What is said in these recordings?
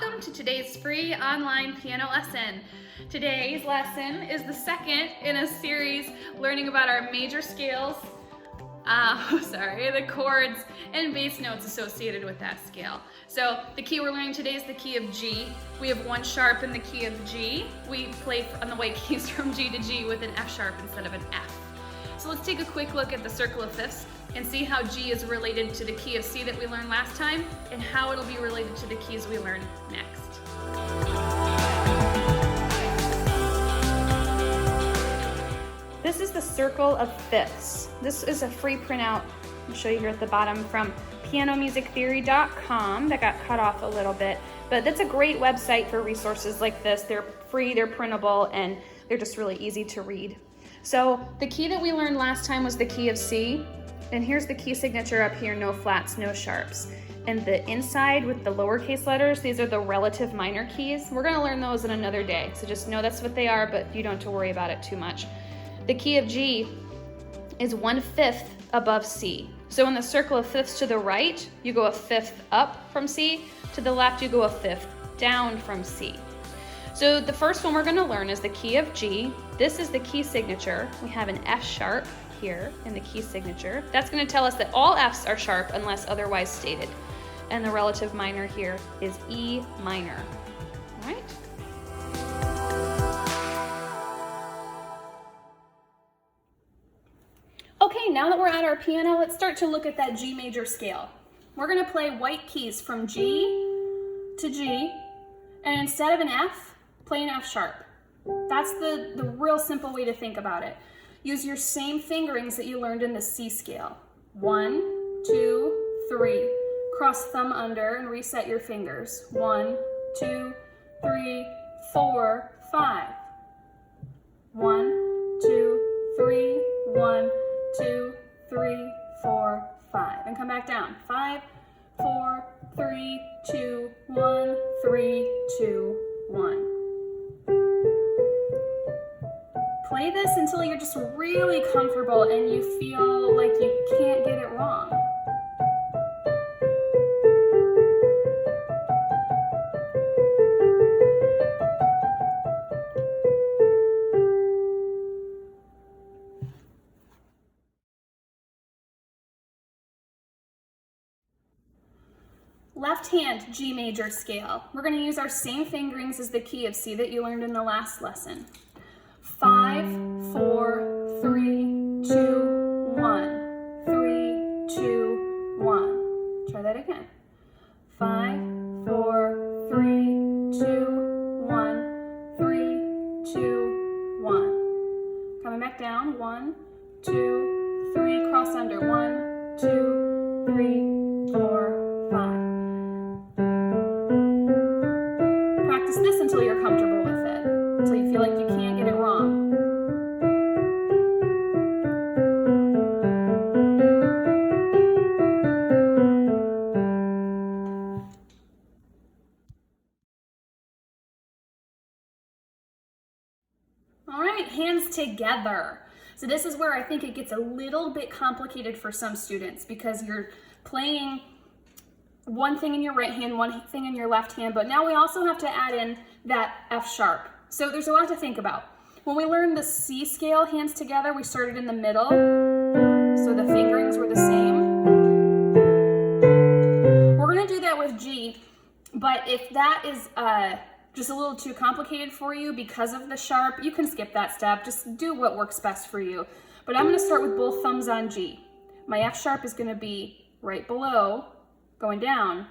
welcome to today's free online piano lesson. Today's lesson is the second in a series learning about our major scales, the chords and bass notes associated with that scale. So the key we're learning today is the key of G. We have one sharp in the key of G. We play on the white keys from G to G with an F sharp instead of an F. So let's take a quick look at the circle of fifths and see how G is related to the key of C that we learned last time and how it'll be related to the keys we learn next. This is the circle of fifths. This is a free printout I'll show you here at the bottom from pianomusictheory.com that got cut off a little bit, but that's a great website for resources like this. They're free, they're printable, and they're just really easy to read. So the key that we learned last time was the key of C, and here's the key signature up here, no flats, no sharps. And the inside with the lowercase letters, these are the relative minor keys. We're gonna learn those in another day, so just know that's what they are, but you don't have to worry about it too much. The key of G is 1/5 above C. So in the circle of fifths to the right, you go a fifth up from C. To the left, you go a fifth down from C. So the first one we're gonna learn is the key of G. This is the key signature. We have an F sharp here in the key signature. That's gonna tell us that all Fs are sharp unless otherwise stated. And the relative minor here is E minor, all right? Okay, now that we're at our piano, let's start to look at that G major scale. We're gonna play white keys from G to G, and instead of an F, play an F sharp. That's the real simple way to think about it. Use your same fingerings that you learned in the C scale. 1, 2, 3. Cross thumb under and reset your fingers. 1, 2, 3, 4, 5. 1, 2, 3, 1, 2, 3, 4, 5. And come back down. 5, 4, 3, 2, 1, 3, 2, 1. Play this until you're just really comfortable and you feel like you can't get it wrong. Left hand G major scale. We're going to use our same fingerings as the key of C that you learned in the last lesson. 5, 4, 3, 2, 1. 3, 2, 1. Try that again. 5, 4, 3, 2, 1. 3, 2, 1. Coming back down. 1, 2, 3. Cross under. 1, 2, 3, 4, 5. Practice this until you're comfortable with it, until you feel like you can't get it wrong. All right, hands together. So this is where I think it gets a little bit complicated for some students because you're playing one thing in your right hand, one thing in your left hand, but now we also have to add in that F sharp. So there's a lot to think about. When we learned the C scale, hands together, we started in the middle, so the fingerings were the same. We're gonna do that with G, but if that is just a little too complicated for you because of the sharp, you can skip that step. Just do what works best for you. But I'm gonna start with both thumbs on G. My F sharp is gonna be right below, going down,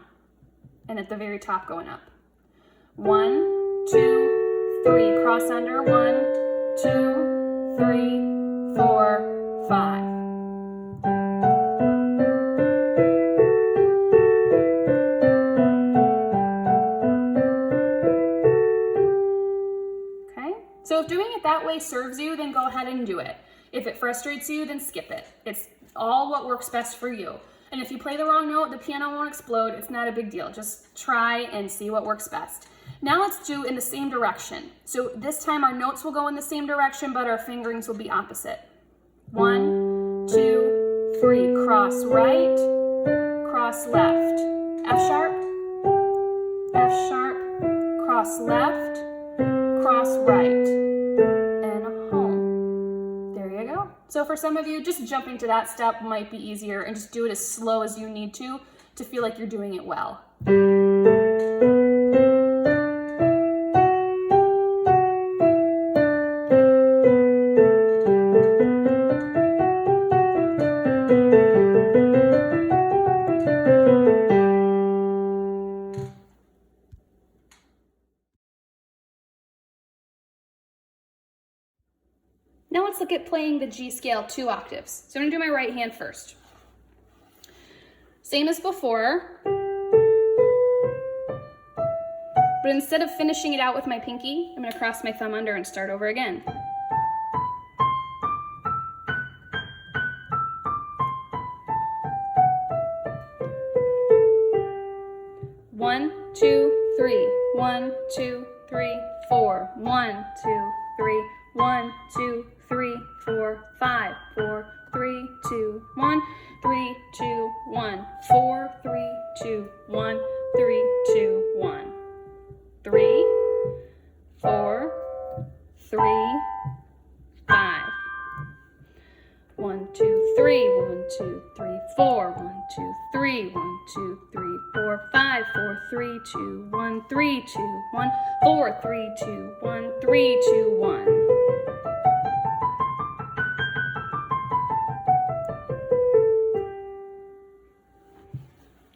and at the very top going up. 1, 2, 3, cross under. 1, 2, 3, 4, 5. Okay, so if doing it that way serves you, then go ahead and do it. If it frustrates you, then skip it. It's all what works best for you. And if you play the wrong note, the piano won't explode. It's not a big deal. Just try and see what works best. Now let's do in the same direction. So this time our notes will go in the same direction, but our fingerings will be opposite. 1, 2, 3. Cross right, cross left. F sharp, F sharp, cross left, cross right, and home. There you go. So for some of you, just jumping to that step might be easier, and just do it as slow as you need to feel like you're doing it well. Now let's look at playing the G scale 2 octaves. So I'm gonna do my right hand first. Same as before, but instead of finishing it out with my pinky, I'm gonna cross my thumb under and start over again. One, two, three. 1, 2, 3, 4. 1, 2, 3. 1, 2, 3, 4, 5. 4, 3, 2, 1. 3, 2, 1. 4, 3, 2, 1. 3, 2, 1. 3, 4, 3, 5. 1, 2, 3. 1, 2, 3, 4. 1, 2, 3. 1, 2, 3, 4, 5. 4, 3, 2, 1. 3, 2, 1. 4, 3, 2, 1. 3, 2, 1.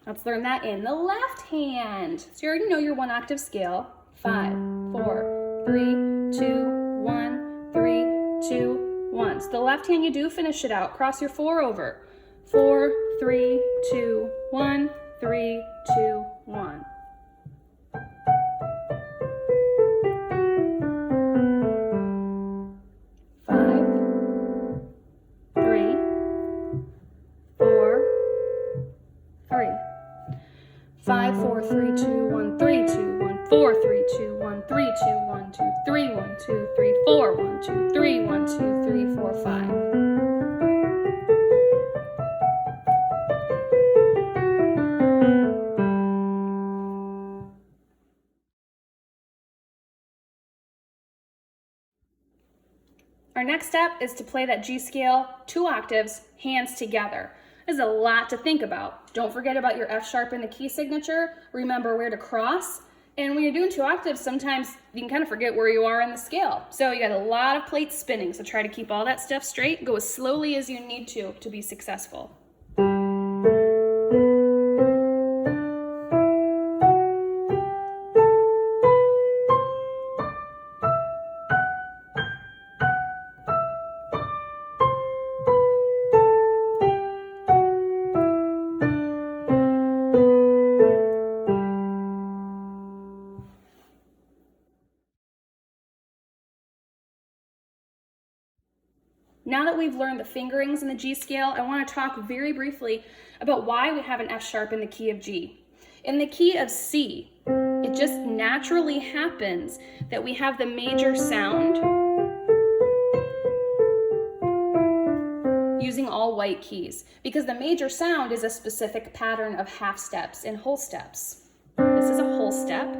Let's learn that in the left hand. So you already know your 1 octave scale. 5, 4, 3, 2, 1, 3, 2, 1. So the left hand, you do finish it out. Cross your 4 over. 4, 3, 2, 1, 3, 2, 1. Five, four, three, two, one, 3, 2, 1, 4, 3, 2, 1, 3, 2, 1, 2, 3, 1, 2, 3, 4, 1, 2, 3, 1, 2, 3, 4, 5. Our next step is to play that G scale 2 octaves, hands together. There's a lot to think about. Don't forget about your F sharp in the key signature. Remember where to cross. And when you're doing 2 octaves, sometimes you can kind of forget where you are in the scale. So you got a lot of plates spinning, so try to keep all that stuff straight. Go as slowly as you need to be successful. Now that we've learned the fingerings in the G scale, I want to talk very briefly about why we have an F sharp in the key of G. In the key of C, it just naturally happens that we have the major sound using all white keys, because the major sound is a specific pattern of half steps and whole steps. This is a whole step.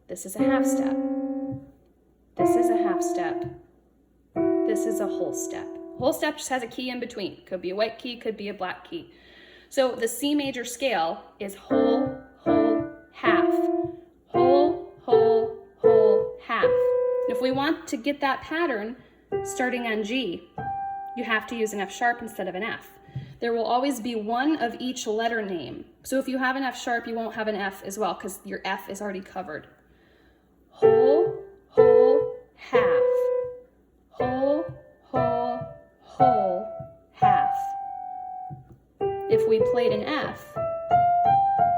This is a half step. This is a half step. This is a whole step. Whole step just has a key in between. Could be a white key, could be a black key. So the C major scale is whole, whole, half. Whole, whole, whole, half. And if we want to get that pattern starting on G, you have to use an F sharp instead of an F. There will always be one of each letter name. So if you have an F sharp, you won't have an F as well because your F is already covered. Whole, whole, half. Whole, whole, whole, half. If we played an F,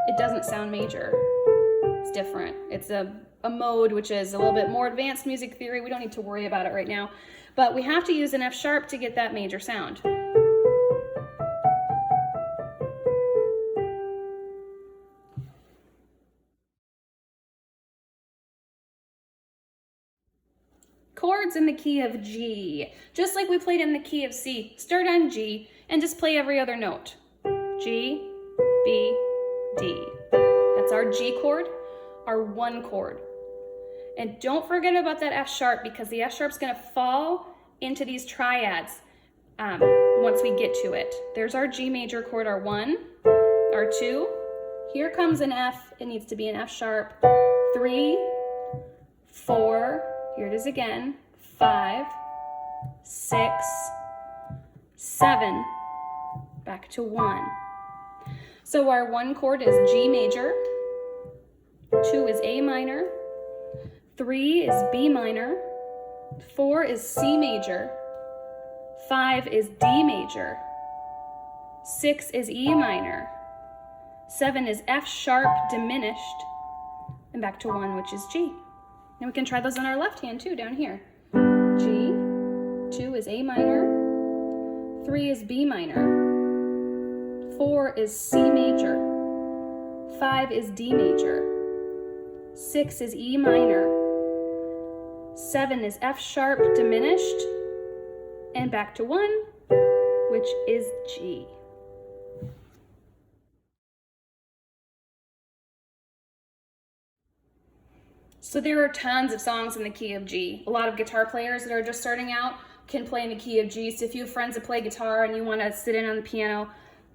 it doesn't sound major. It's different. It's a mode which is a little bit more advanced music theory. We don't need to worry about it right now. But we have to use an F sharp to get that major sound. Chords in the key of G. Just like we played in the key of C, start on G and just play every other note. G, B, D. That's our G chord, our 1 chord. And don't forget about that F sharp, because the F sharp's gonna fall into these triads once we get to it. There's our G major chord, our 1, our 2. Here comes an F, it needs to be an F sharp. 3, 4, here it is again, 5, 6, 7, back to 1. So our 1 chord is G major, 2 is A minor, 3 is B minor, 4 is C major, 5 is D major, 6 is E minor, 7 is F sharp diminished, and back to 1, which is G. And we can try those on our left hand too, down here. G, 2 is A minor, 3 is B minor, 4 is C major, 5 is D major, 6 is E minor, 7 is F sharp diminished, and back to 1, which is G. So there are tons of songs in the key of G. A lot of guitar players that are just starting out can play in the key of G. So if you have friends that play guitar and you want to sit in on the piano,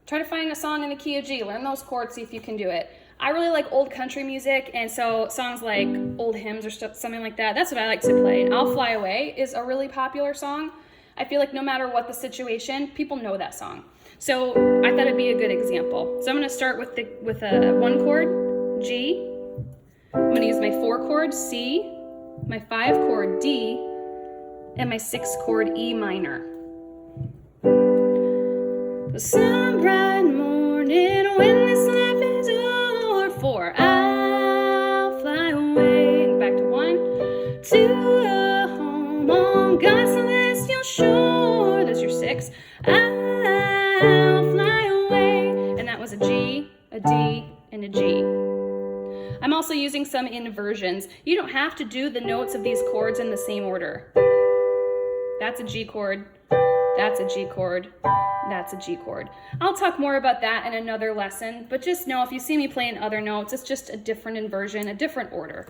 try to find a song in the key of G. Learn those chords, see if you can do it. I really like old country music, and so songs like old hymns or something like that, that's what I like to play. And I'll Fly Away is a really popular song. I feel like no matter what the situation, people know that song. So I thought it'd be a good example. So I'm going to start with a 1 chord, G. I'm going to use my 4 chord, C, my 5 chord, D, and my 6 chord, E minor. Some bright morning when this life is over, 4, I'll fly away. And back to 1, to a home on God's celestial shore. There's your 6, I'll fly away. And that was a G, a D, and a G. I'm also using some inversions. You don't have to do the notes of these chords in the same order. That's a G chord, that's a G chord, that's a G chord. I'll talk more about that in another lesson, but just know if you see me playing other notes, it's just a different inversion, a different order.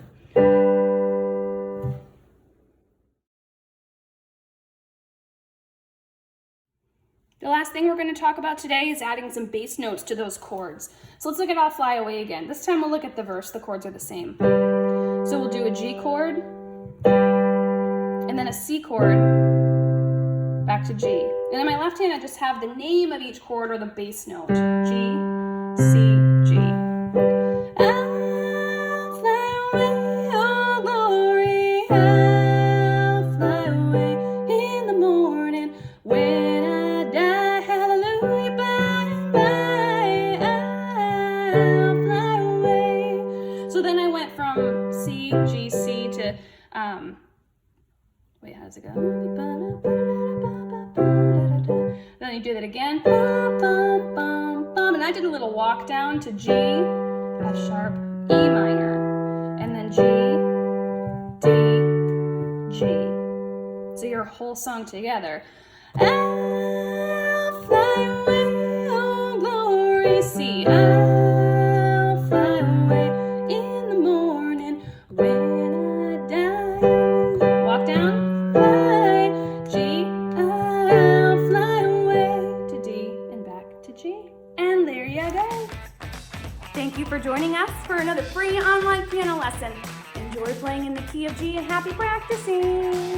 The last thing we're going to talk about today is adding some bass notes to those chords. So let's look at I'll Fly Away again. This time we'll look at the verse. The chords are the same. So we'll do a G chord, and then a C chord, back to G. And in my left hand, I just have the name of each chord or the bass note. G, C, G. I'll fly away, oh glory, I'll fly away in the morning when I die, hallelujah, by and by, I'll fly away. So then I went from C, G, C to, wait, how does it go? Then you do that again, bum, bum, bum, bum, and I did a little walk down to G, F sharp, E minor, and then G, D, G. So your whole song together. I'll fly away, oh glory, C, I'll fly away in the morning when I die. Walk down, fly, G, I'll fly away to D and back to G. And there you go. Thank you for joining us for another free online piano lesson. Enjoy playing in the key of G and happy practicing.